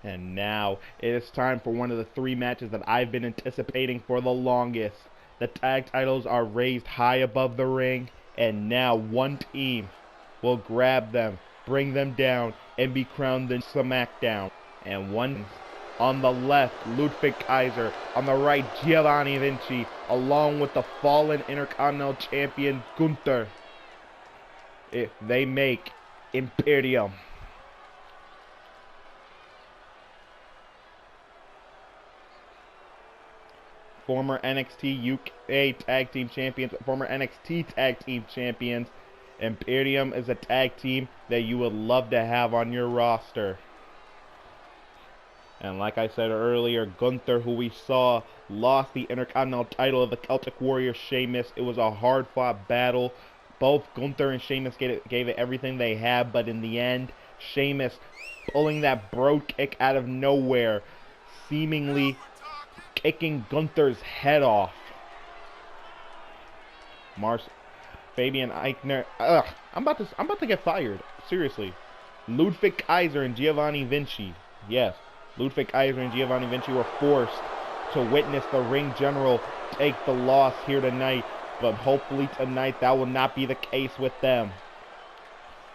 And now it is time for one of the three matches that I've been anticipating for the longest. The tag titles are raised high above the ring, and now one team will grab them, bring them down, and be crowned the SmackDown. And one on the left, Ludwig Kaiser. On the right, Giovanni Vinci, along with the fallen Intercontinental Champion Gunther. If they make Imperium. Former NXT UK Tag Team Champions, former NXT Tag Team Champions. Imperium is a tag team that you would love to have on your roster. And like I said earlier, Gunther, who we saw, lost the Intercontinental title of the Celtic Warrior Sheamus. It was a hard-fought battle. Both Gunther and Sheamus gave it everything they had, but in the end, Sheamus pulling that bro kick out of nowhere, seemingly kicking Gunther's head off. Fabian Eichner, I'm about to get fired. Seriously. Ludwig Kaiser and Giovanni Vinci. Yes, Ludwig Kaiser and Giovanni Vinci were forced to witness the ring general take the loss here tonight. But hopefully tonight that will not be the case with them.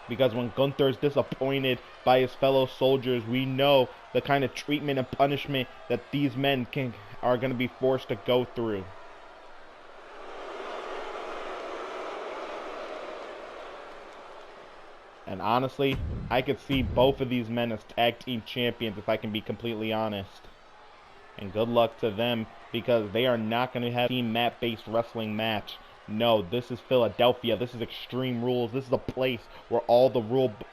Because when Gunther is disappointed by his fellow soldiers, we know the kind of treatment and punishment that these men are going to be forced to go through. And honestly, I could see both of these men as tag team champions if I can be completely honest. And good luck to them, because they are not going to have a team mat-based wrestling match. No, this is Philadelphia. This is Extreme Rules. This is a place where all the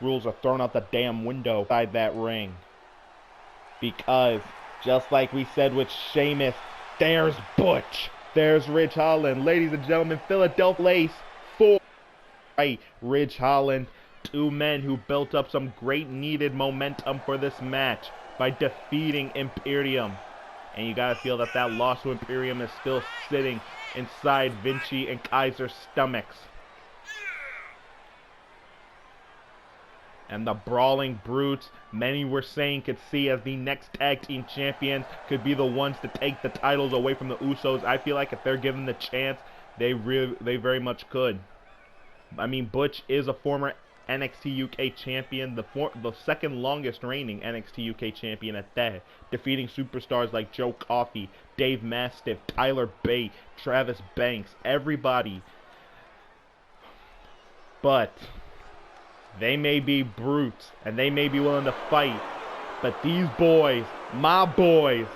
rules are thrown out the damn window inside that ring. Because, just like we said with Sheamus, there's Butch. There's Ridge Holland. Ladies and gentlemen, Philadelphia for Ridge Holland. Two men who built up some great needed momentum for this match by defeating Imperium. And you gotta feel that that loss to Imperium is still sitting inside Vinci and Kaiser's stomachs. And the Brawling Brutes, many were saying could see as the next tag team champions, could be the ones to take the titles away from the Usos. I feel like if they're given the chance, they very much could. I mean, Butch is a former NXT UK champion, the second longest reigning NXT UK champion at that, defeating superstars like Joe Coffey, Dave Mastiff, Tyler Bate, Travis Banks, everybody. But they may be brutes and they may be willing to fight, but these boys, my boys,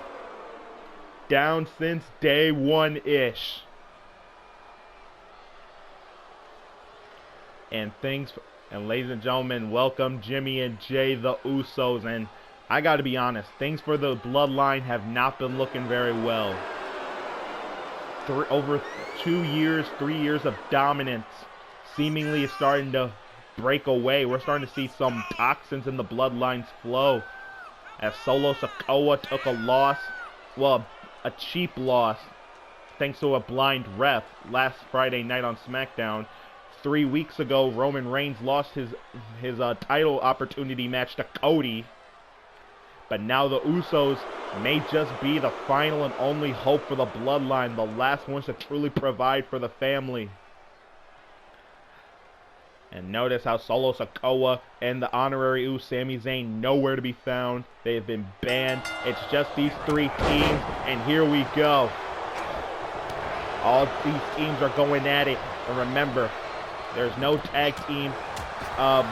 down since day one-ish. And ladies and gentlemen, welcome Jimmy and Jay, the Usos. And I gotta be honest, things for the Bloodline have not been looking very well. Over 3 years of dominance seemingly is starting to break away. We're starting to see some toxins in the Bloodline's flow. As Solo Sikoa took a loss, well, a cheap loss, thanks to a blind ref last Friday night on SmackDown. 3 weeks ago, Roman Reigns lost his title opportunity match to Cody. But now the Usos may just be the final and only hope for the Bloodline, the last ones to truly provide for the family. And notice how Solo Sikoa and the honorary Uso Sami Zayn nowhere to be found. They have been banned. It's just these three teams, and here we go. All these teams are going at it. And remember, there's no tag team. I'm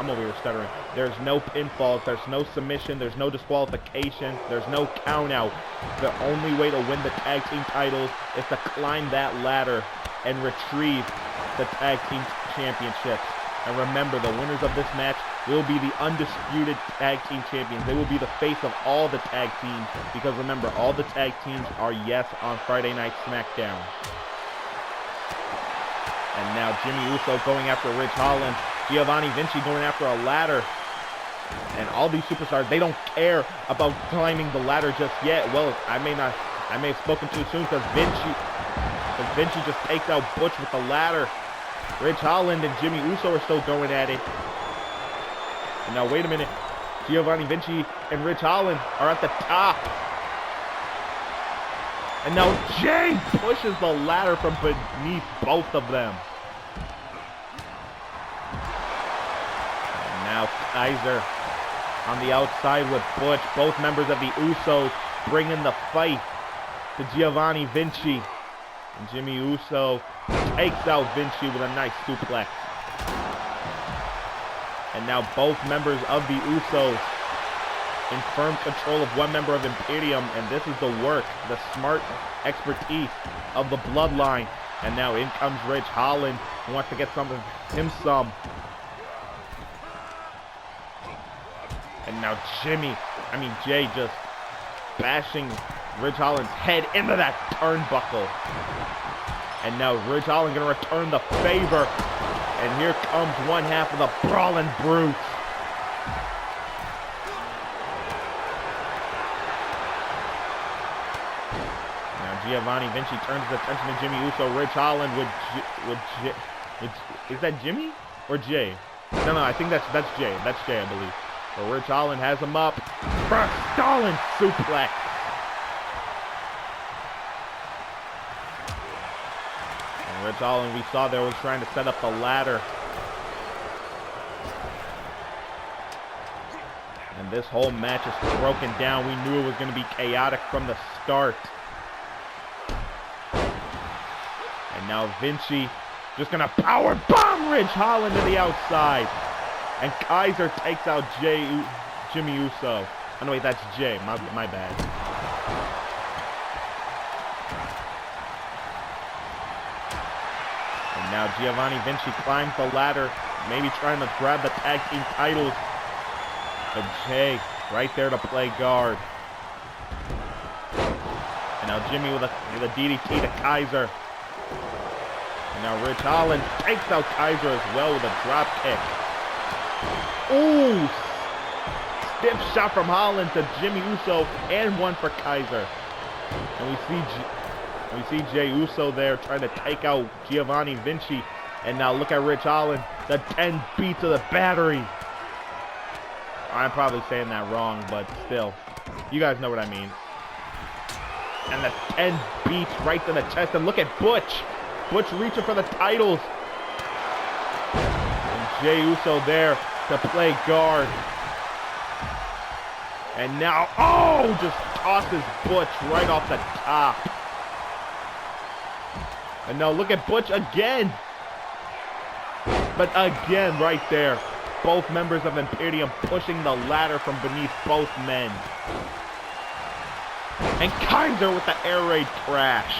over here stuttering. There's no pinfalls. There's no submission. There's no disqualification. There's no count out. The only way to win the tag team titles is to climb that ladder and retrieve the tag team championships. And remember, the winners of this match will be the undisputed tag team champions. They will be the face of all the tag teams. Because remember, all the tag teams are yes on Friday Night SmackDown. And now Jimmy Uso going after Ridge Holland. Giovanni Vinci going after a ladder. And all these superstars, they don't care about climbing the ladder just yet. Well, I may have spoken too soon, because Vinci just takes out Butch with the ladder. Ridge Holland and Jimmy Uso are still going at it. And now, wait a minute. Giovanni Vinci and Ridge Holland are at the top. And now Jay pushes the ladder from beneath both of them. And now Kaiser on the outside with Butch. Both members of the Usos bring in the fight to Giovanni Vinci. And Jimmy Uso takes out Vinci with a nice suplex. And now both members of the Usos in firm control of one member of Imperium, and this is the work, the smart expertise of the Bloodline. And now in comes Ridge Holland, who wants to get him some. And now Jay just bashing Ridge Holland's head into that turnbuckle. And now Ridge Holland gonna return the favor. And here comes one half of the Brawling Brutes. Giovanni Vinci turns his attention to Jimmy Uso. Ridge Holland is that Jimmy or Jay? No, I think that's Jay. That's Jay, I believe. So Ridge Holland has him up for a stalling suplex. And Ridge Holland, we saw there, was trying to set up the ladder. And this whole match is broken down. We knew it was going to be chaotic from the start. And now Vinci just gonna power bomb Ridge Holland to the outside. And Kaiser takes out Jimmy Uso. Oh no, wait, that's Jay. My bad. And now Giovanni Vinci climbs the ladder, maybe trying to grab the tag team titles. But Jay right there to play guard. And now Jimmy with a DDT to Kaiser. And now Ridge Holland takes out Kaiser as well with a drop kick. Ooh! Stiff shot from Holland to Jimmy Uso and one for Kaiser. And we see Jey Uso there trying to take out Giovanni Vinci. And now look at Ridge Holland, the 10 beats of the battery. I'm probably saying that wrong, but still, you guys know what I mean. And the 10 beats right to the chest. And look at Butch. Butch reaching for the titles. And Jey Uso there to play guard. And now, oh, just tosses Butch right off the top. And now look at Butch again. But again, right there, both members of Imperium pushing the ladder from beneath both men. And Kaiser with the air raid crash.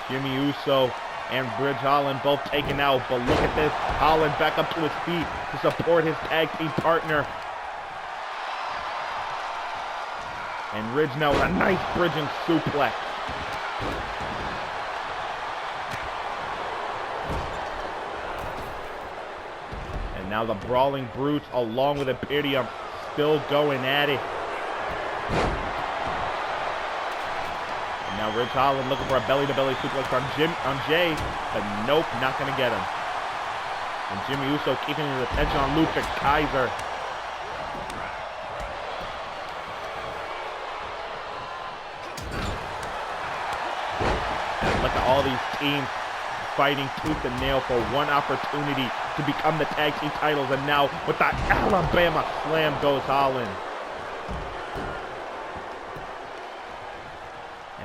Jimmy Uso and Ridge Holland both taken out, but look at this. Holland back up to his feet to support his tag team partner. And Ridge now with a nice bridging suplex. And now the Brawling Brutes along with Imperium still going at it. And now Ridge Holland looking for a belly-to-belly suplex on Jay, but nope, not going to get him. And Jimmy Uso keeping his attention on Lucha Kaiser. And look at all these teams fighting tooth and nail for one opportunity to become the tag team titles. And now with that Alabama slam goes Holland.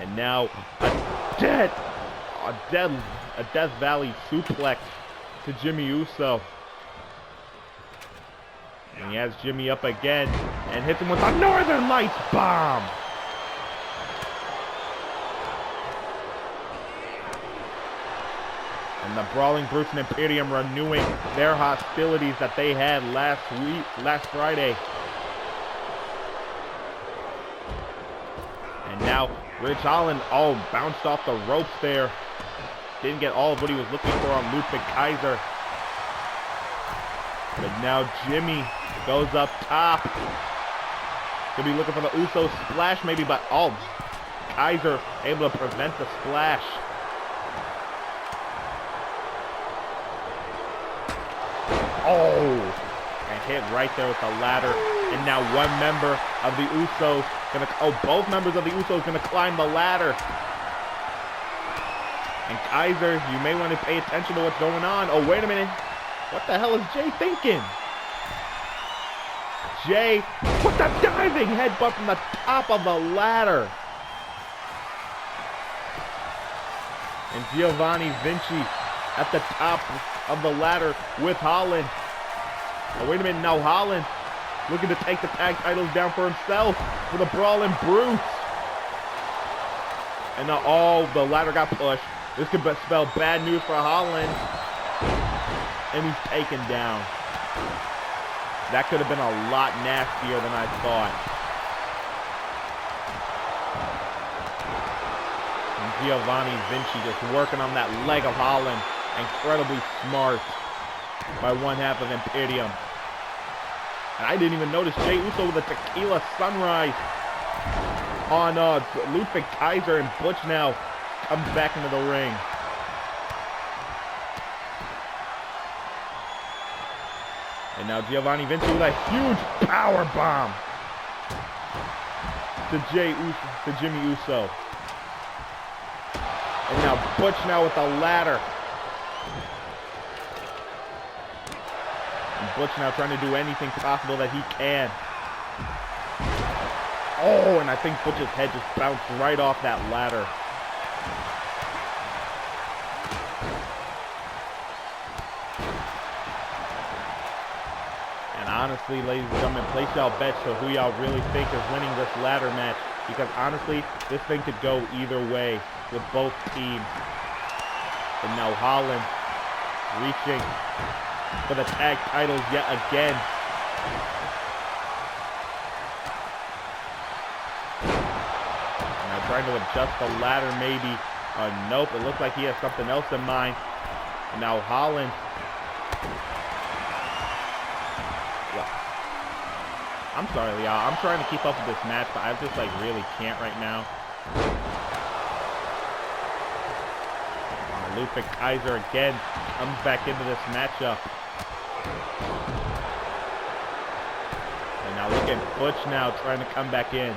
And now a Death Valley suplex to Jimmy Uso. And he has Jimmy up again and hits him with a Northern Lights bomb. And the Brawling Brutes and Imperium renewing their hostilities that they had last Friday. And now Ridge Holland, bounced off the ropes there. Didn't get all of what he was looking for on Ludwig Kaiser. But now Jimmy goes up top. Could be looking for the Uso splash maybe, but Kaiser able to prevent the splash. Oh, hit right there with the ladder. And now one member of the Usos both members of the Usos gonna climb the ladder. And Kaiser, you may want to pay attention to what's going on. Oh, wait a minute. What the hell is Jay thinking? Jay, what the diving headbutt from the top of the ladder. And Giovanni Vinci at the top of the ladder with Holland. Oh, wait a minute, now Holland looking to take the tag titles down for himself with a brawling Bruce. And now, oh, the ladder got pushed. This could spell bad news for Holland. And he's taken down. That could have been a lot nastier than I thought. And Giovanni Vinci just working on that leg of Holland. Incredibly smart by one half of Imperium. And I didn't even notice Jey Uso with a tequila sunrise on Ludwig Kaiser, and Butch now comes back into the ring. And now Giovanni Vinci with a huge power bomb to Jimmy Uso. And now Butch now with the ladder. And Butch now trying to do anything possible that he can. Oh, and I think Butch's head just bounced right off that ladder. And honestly, ladies and gentlemen, place y'all bets to who y'all really think is winning this ladder match. Because honestly, this thing could go either way with both teams. And now Holland reaching for the tag titles yet again. Now trying to adjust the ladder maybe. Nope, it looks like he has something else in mind. And now Holland. I'm sorry, y'all. I'm trying to keep up with this match, but I just really can't right now. Ludwig Kaiser again comes back into this matchup. And now look at Butch now trying to come back in.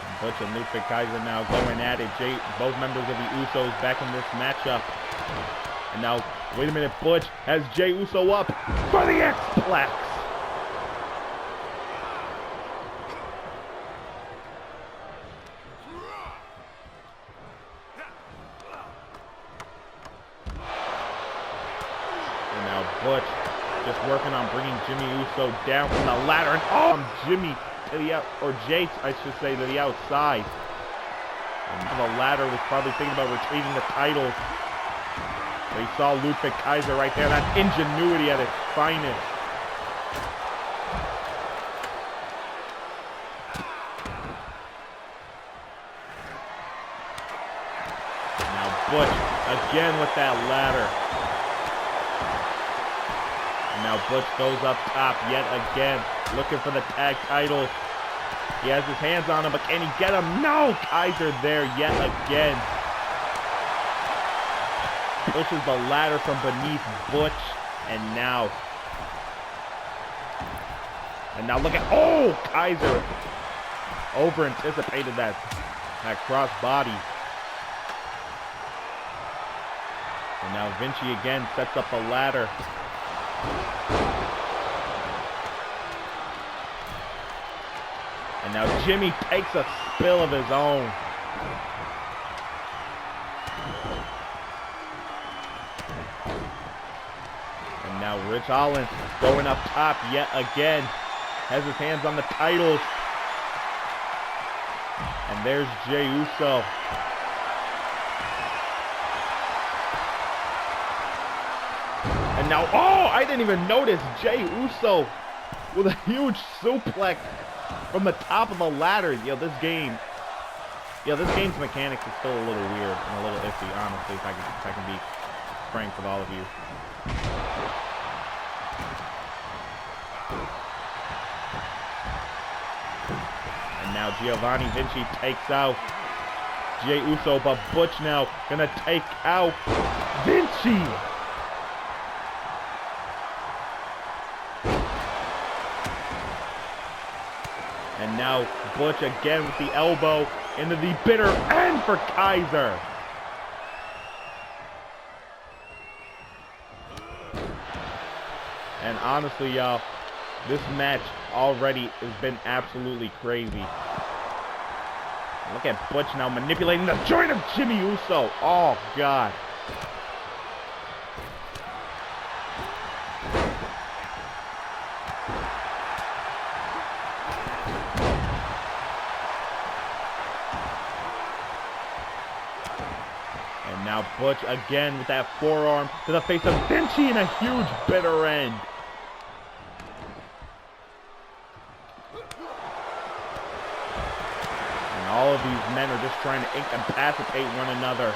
And Butch and Ludwig Kaiser now going at it. Both members of the Usos back in this matchup. And now, wait a minute, Butch has Jey Uso up for the X-Plex. And now Butch just working on bringing Jimmy Uso down from the ladder. And Jimmy to the Jay, I should say, to the outside. And the ladder was probably thinking about retrieving the titles. We saw Ludwig Kaiser right there. That's ingenuity at its finest. Now Butch again with that ladder. And now Butch goes up top yet again, looking for the tag titles. He has his hands on him, but can he get him? No! Kaiser there yet again. Pushes the ladder from beneath Butch, and now look at, oh, Kaiser over anticipated that cross body. And now Vinci again sets up the ladder. And now Jimmy takes a spill of his own. Now Rich Holland going up top yet again. Has his hands on the titles. And there's Jey Uso. And now, oh, I didn't even notice Jey Uso with a huge suplex from the top of the ladder. This game's mechanics is still a little weird and a little iffy, honestly, if I can be frank with all of you. And now Giovanni Vinci takes out Jey Uso, but Butch now gonna take out Vinci. And now Butch again with the elbow into the bitter end for Kaiser. And honestly, y'all, this match already has been absolutely crazy. Look at Butch now manipulating the joint of Jimmy Uso. Oh, God. And now Butch again with that forearm to the face of Vinci in a huge bitter end. All of these men are just trying to incapacitate one another.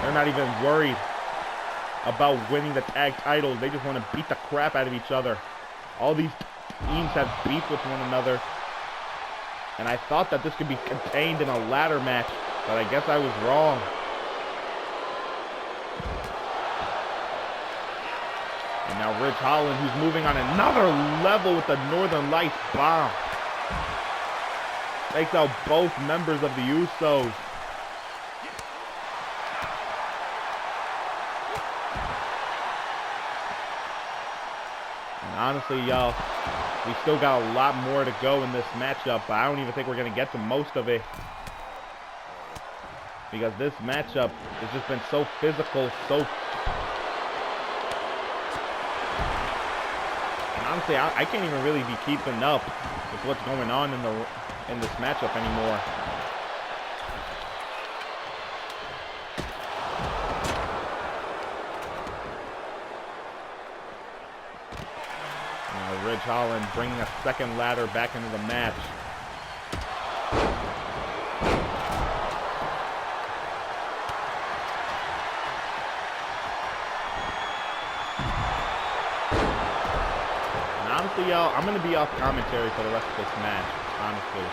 They're not even worried about winning the tag titles. They just want to beat the crap out of each other. All these teams have beef with one another. And I thought that this could be contained in a ladder match, but I guess I was wrong. And now Ridge Holland, who's moving on another level with the Northern Lights bomb. Takes out both members of the Usos. And honestly, y'all, we still got a lot more to go in this matchup, but I don't even think we're going to get to most of it. Because this matchup has just been so physical, so... And honestly, I can't even really be keeping up with what's going on in this matchup anymore. Now Ridge Holland bringing a second ladder back into the match. And honestly, y'all, I'm going to be off commentary for the rest of this match. Honestly.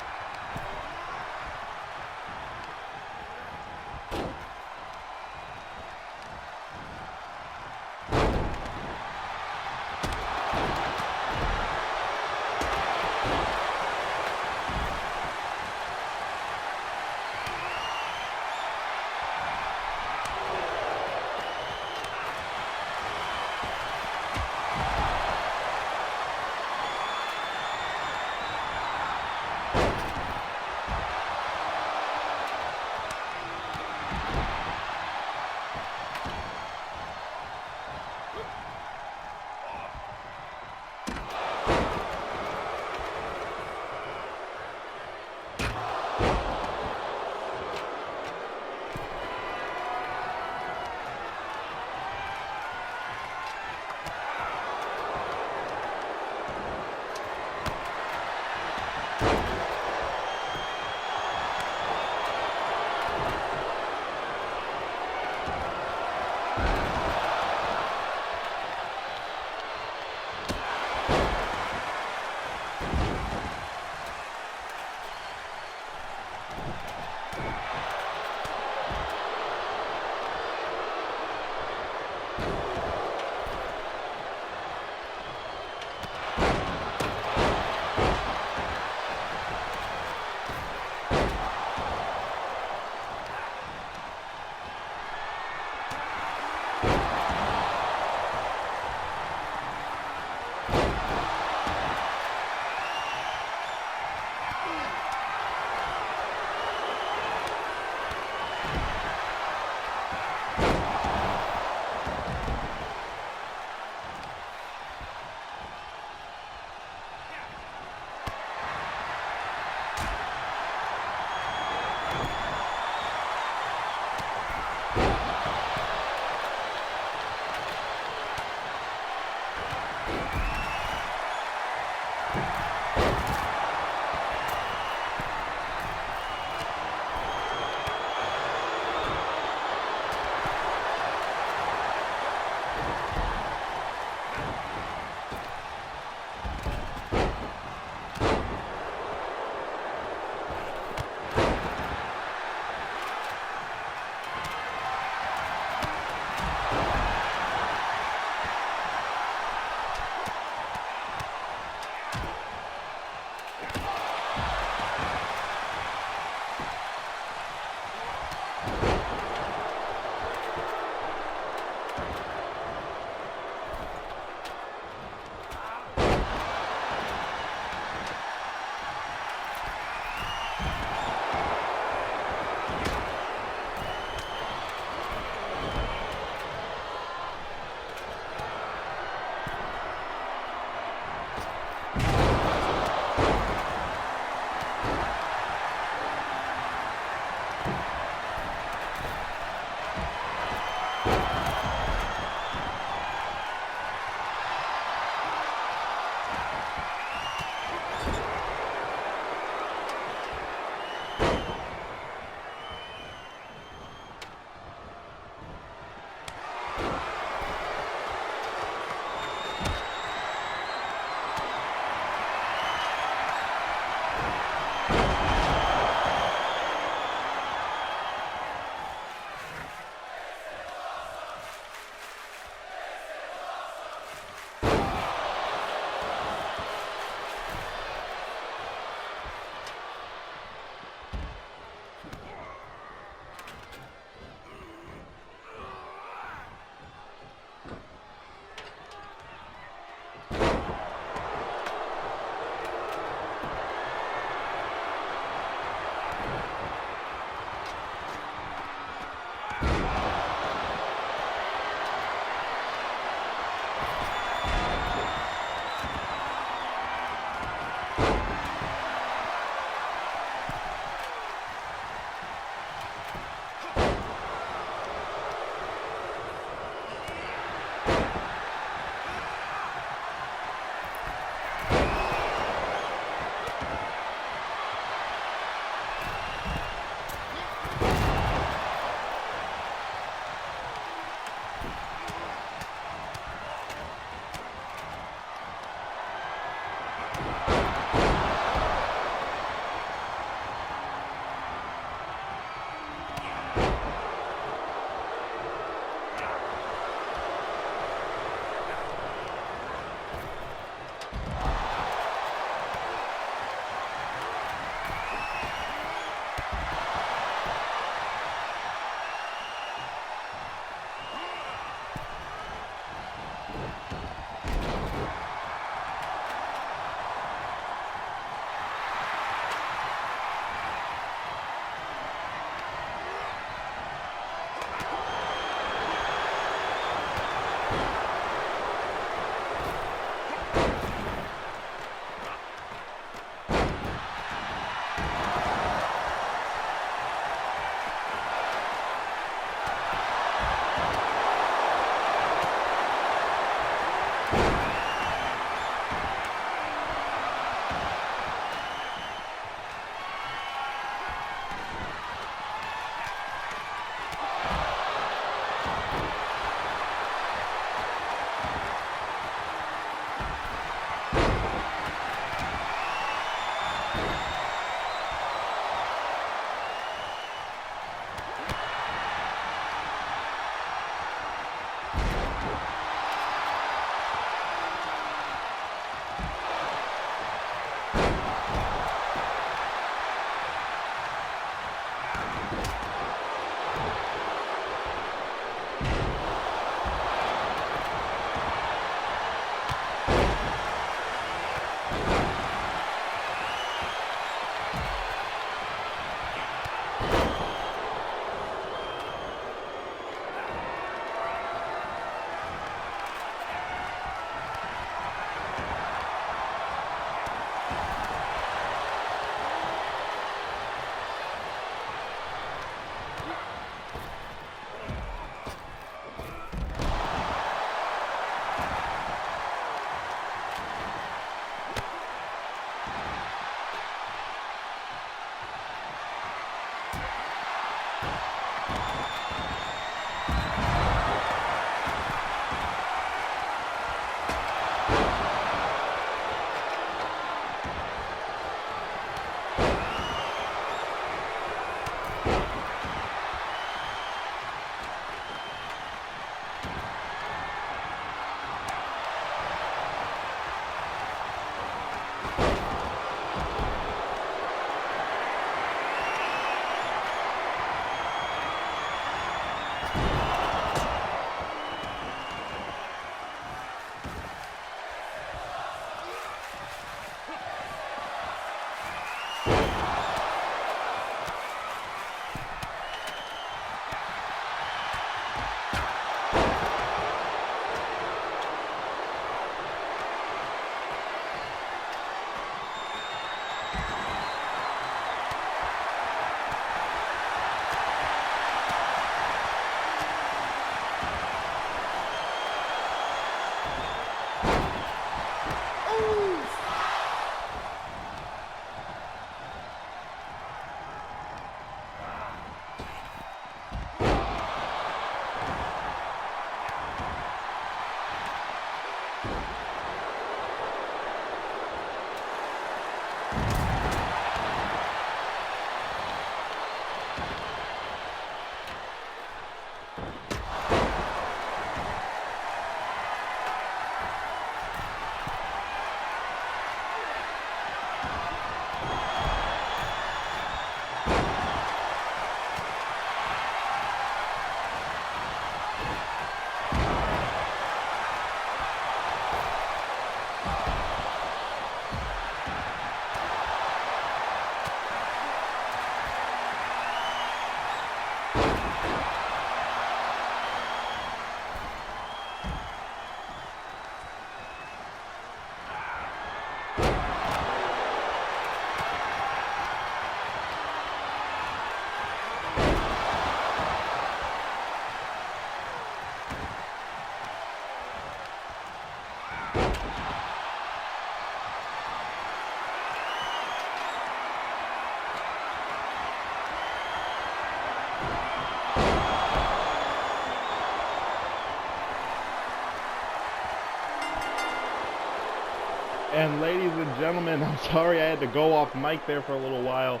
And ladies and gentlemen, I'm sorry I had to go off mic there for a little while.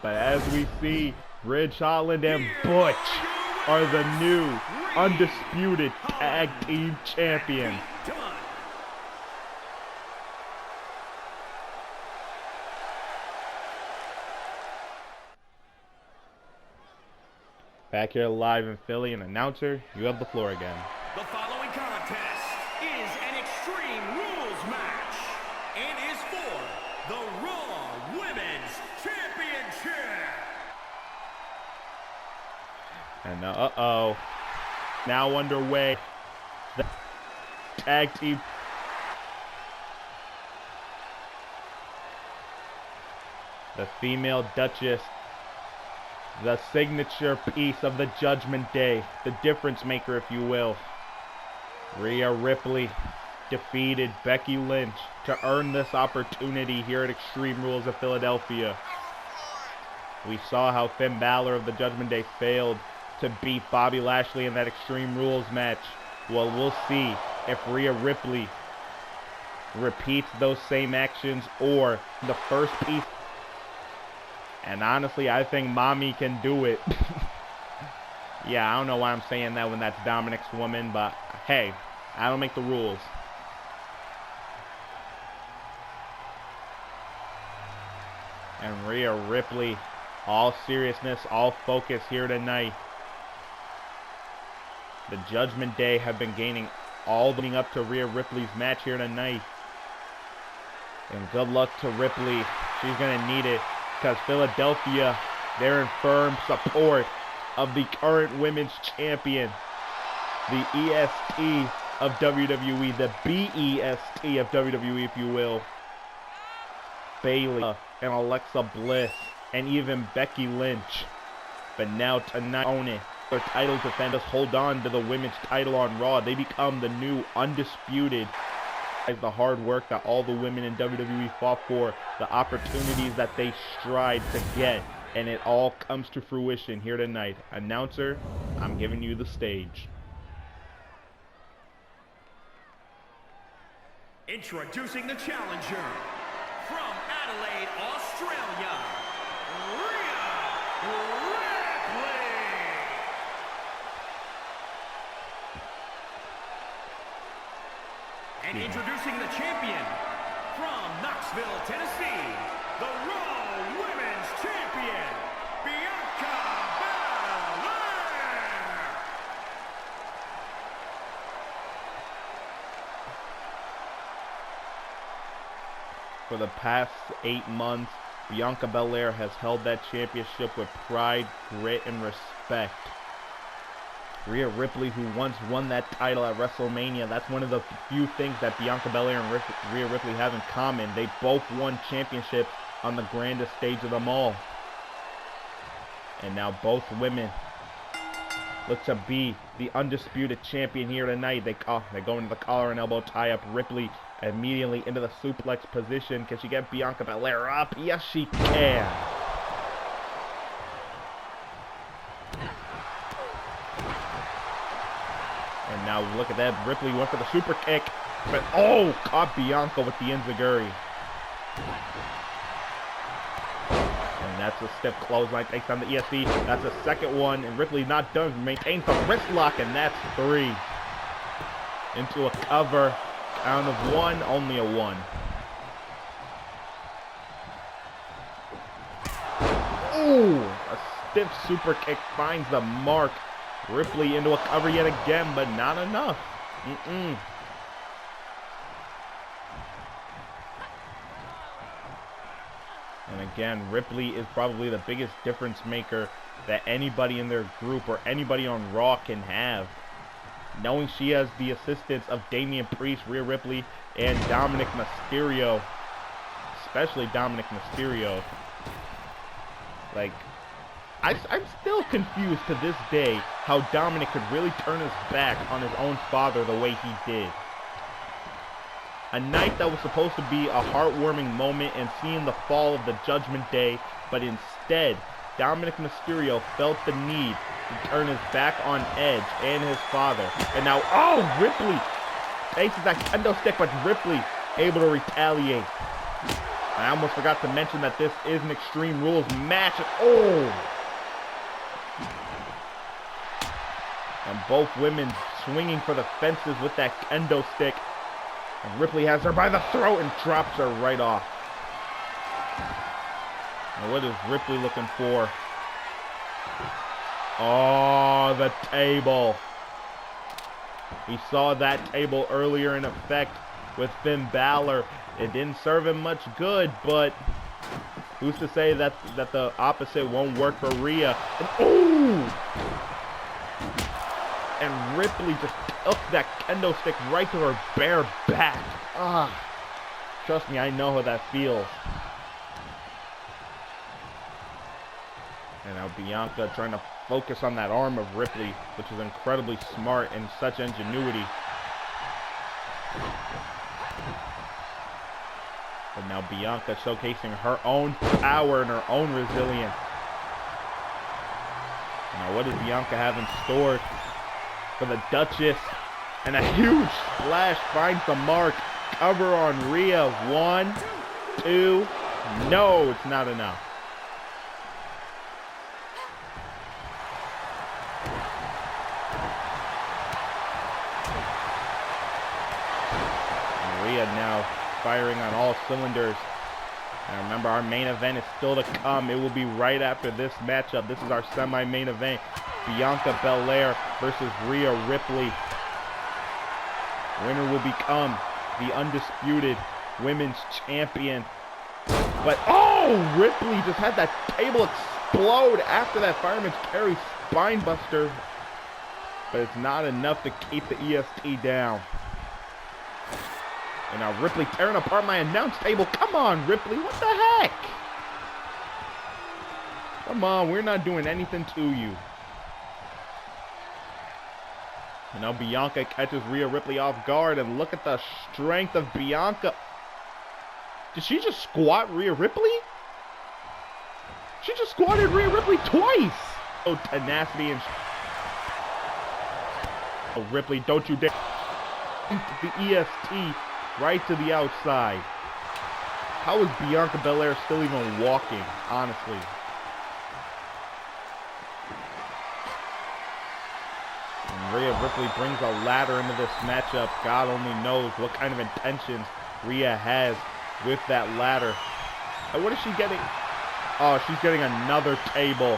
But as we see, Ridge Holland and Butch are the new undisputed tag team champions. Back here live in Philly, and announcer, you have the floor again. The following contest is an Extreme Rules match and is for the Raw Women's Championship. And now underway, the tag team. The female Duchess, the signature piece of the Judgment Day, the difference maker, if you will. Rhea Ripley defeated Becky Lynch to earn this opportunity here at Extreme Rules of Philadelphia. We saw how Finn Balor of the Judgment Day failed to beat Bobby Lashley in that Extreme Rules match. Well, we'll see if Rhea Ripley repeats those same actions or the first piece. And honestly, I think Mommy can do it. Yeah, I don't know why I'm saying that when that's Dominic's woman, but hey, I don't make the rules. And Rhea Ripley, all seriousness, all focus here tonight. The Judgment Day have been gaining all leading up to Rhea Ripley's match here tonight. And good luck to Ripley. She's going to need it, because Philadelphia, they're in firm support of the current women's champion, the EST of WWE, the BEST of WWE, if you will. Bayley and Alexa Bliss and even Becky Lynch. But now tonight, own it. Their title defenders hold on to the women's title on Raw. They become the new undisputed. The hard work that all the women in WWE fought for, the opportunities that they strive to get, and it all comes to fruition here tonight. Announcer, I'm giving you the stage. Introducing the challenger from Adelaide, Australia, Rhea Ripley. And introducing the champion from Knoxville, Tennessee, the Raw Women's Champion, Bianca Belair. For the past 8 months, Bianca Belair has held that championship with pride, grit, and respect. Rhea Ripley, who once won that title at WrestleMania, that's one of the few things that Bianca Belair and Rhea Ripley have in common. They both won championships on the grandest stage of them all. And now both women look to be the undisputed champion here tonight. They go into the collar and elbow tie-up. Ripley immediately into the suplex position. Can she get Bianca Belair up? Yes, she can. And now look at that. Ripley went for the super kick. But oh, caught Bianca with the enziguri. And that's a stiff clothesline. Takes on the ESC. That's the second one. And Ripley not done. Maintains the wrist lock. And that's 3. Into a cover. Count of 1. Only a 1. Ooh. A stiff super kick finds the mark. Ripley into a cover yet again, but not enough. And again, Ripley is probably the biggest difference maker that anybody in their group or anybody on Raw can have. Knowing she has the assistance of Damian Priest, Rhea Ripley, and Dominic Mysterio. Especially Dominic Mysterio. Like, I'm still confused to this day how Dominic could really turn his back on his own father the way he did. A night that was supposed to be a heartwarming moment and seeing the fall of the Judgment Day, but instead, Dominic Mysterio felt the need to turn his back on Edge and his father. And now, oh, Ripley faces that kendo stick, but Ripley able to retaliate. I almost forgot to mention that this is an Extreme Rules match. Oh! And both women swinging for the fences with that kendo stick. And Ripley has her by the throat and drops her right off. Now what is Ripley looking for? Oh, the table. We saw that table earlier in effect with Finn Balor. It didn't serve him much good, but who's to say that the opposite won't work for Rhea? And, oh! And Ripley just took that kendo stick right to her bare back. Ah, trust me, I know how that feels. And now Bianca trying to focus on that arm of Ripley, which is incredibly smart and such ingenuity. But now Bianca showcasing her own power and her own resilience. Now what does Bianca have in store for the Duchess? And a huge splash finds the mark. Cover on Rhea. 1, 2. No, it's not enough. And Rhea now firing on all cylinders. And remember, our main event is still to come. It will be right after this matchup. This is our semi-main event. Bianca Belair versus Rhea Ripley. Winner will become the undisputed women's champion. But, oh! Ripley just had that table explode after that fireman's carry spine buster. But it's not enough to keep the EST down. And now Ripley tearing apart my announce table. Come on, Ripley. What the heck? Come on, we're not doing anything to you. And now Bianca catches Rhea Ripley off guard. And look at the strength of Bianca. Did she just squat Rhea Ripley? She just squatted Rhea Ripley twice. Oh, tenacity and... Oh, Ripley, don't you dare. The EST right to the outside. How is Bianca Belair still even walking, honestly? And Rhea Ripley brings a ladder into this matchup. God only knows what kind of intentions Rhea has with that ladder. And what is she getting? Oh, she's getting another table.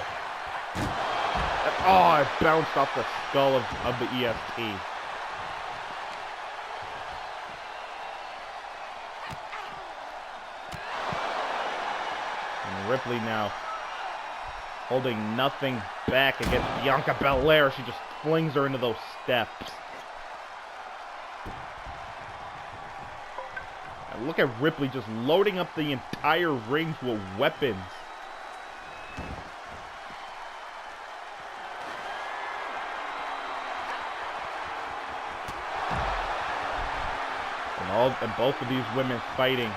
Oh, it bounced off the skull of the EST. And Ripley now holding nothing back against Bianca Belair. She just flings her into those steps. And look at Ripley just loading up the entire ring with weapons. And both of these women fighting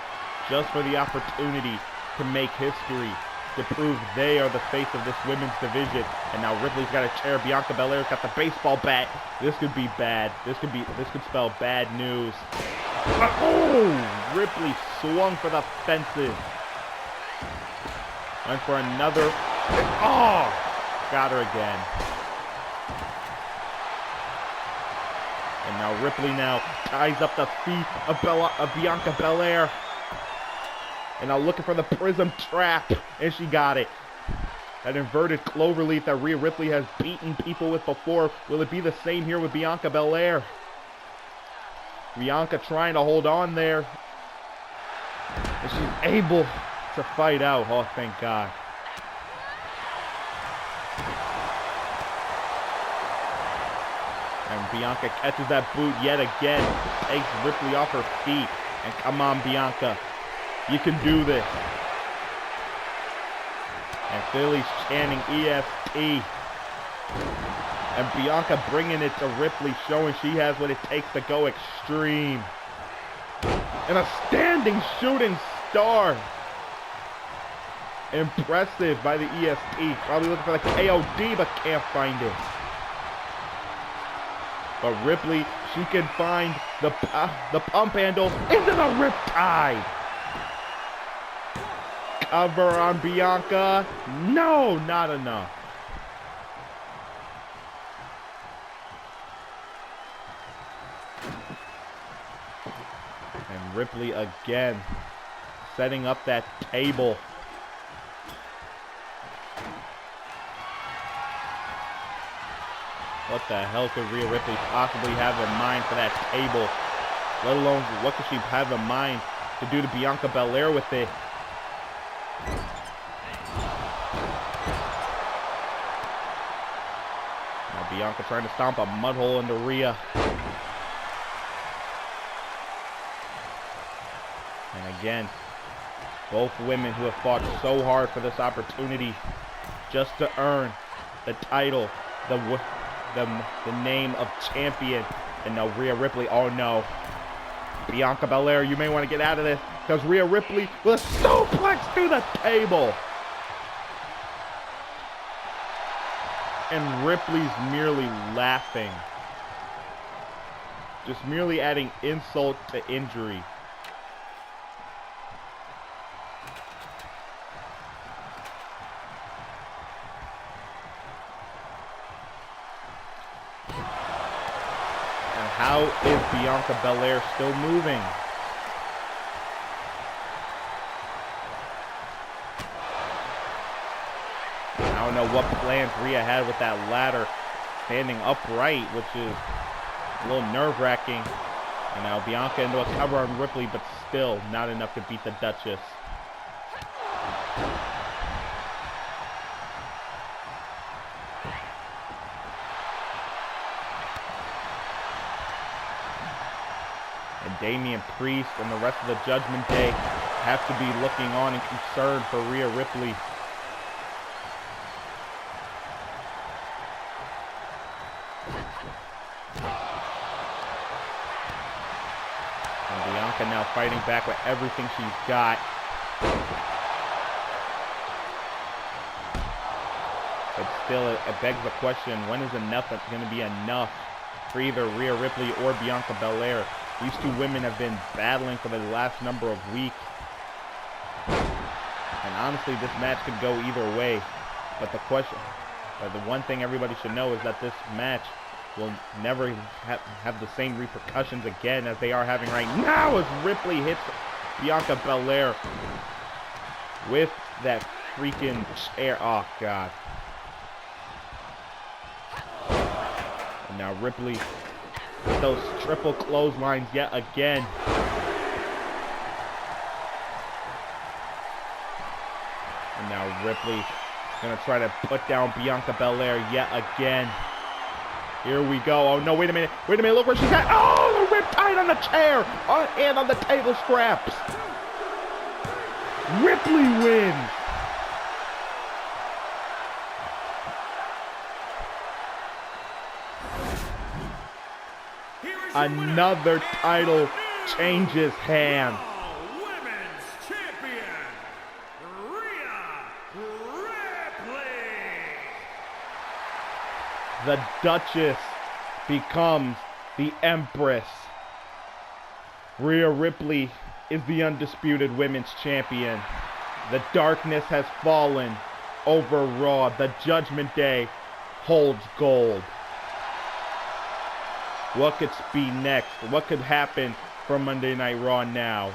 just for the opportunity to make history, to prove they are the face of this women's division. And now Ripley's got a chair. Bianca Belair's got the baseball bat. This could be bad. This could spell bad news. Oh! Ripley swung for the fences. Went for another. Oh! Got her again. And now Ripley now ties up the feet of Bianca Belair. And now looking for the prism trap. And she got it. That inverted cloverleaf that Rhea Ripley has beaten people with before. Will it be the same here with Bianca Belair? Bianca trying to hold on there. And she's able to fight out. Oh, thank God. And Bianca catches that boot yet again. Takes Ripley off her feet. And come on, Bianca. You can do this. And Philly's chanting EST. And Bianca bringing it to Ripley, showing she has what it takes to go extreme. And a standing shooting star. Impressive by the EST. Probably looking for the KOD, but can't find it. But Ripley, she can find the pump handle into the riptide. Cover on Bianca. No, not enough. And Ripley again, setting up that table. What the hell could Rhea Ripley possibly have in mind for that table? Let alone, what could she have in mind to do to Bianca Belair with it? Now Bianca trying to stomp a mud hole into Rhea. And again, both women who have fought so hard for this opportunity just to earn the title, the name of champion. And now Rhea Ripley, oh no. Bianca Belair, you may want to get out of this, because Rhea Ripley will suplex through the table. And Ripley's merely laughing. Just merely adding insult to injury. How is Bianca Belair still moving? I don't know what plans Rhea had with that ladder standing upright, which is a little nerve-wracking. And now Bianca into a cover on Ripley, but still not enough to beat the Duchess. Damian Priest and the rest of the Judgment Day have to be looking on and concerned for Rhea Ripley. And Bianca now fighting back with everything she's got. But still, it begs the question, when is enough going to be enough for either Rhea Ripley or Bianca Belair? These two women have been battling for the last number of weeks. And honestly, this match could go either way. But the one thing everybody should know is that this match will never have the same repercussions again as they are having right now, as Ripley hits Bianca Belair with that freaking chair. Oh, God. And now Ripley with those triple clotheslines yet again. And now Ripley gonna try to put down Bianca Belair yet again. Here we go. Oh no, wait a minute. Wait a minute, look where she's at. Oh, the riptide on the chair and on the table scraps. Ripley wins. Another title changes hands. Women's champion, Rhea Ripley. The Duchess becomes the Empress. Rhea Ripley is the undisputed women's champion. The darkness has fallen over Raw. The Judgment Day holds gold. What could be next? What could happen for Monday Night Raw now?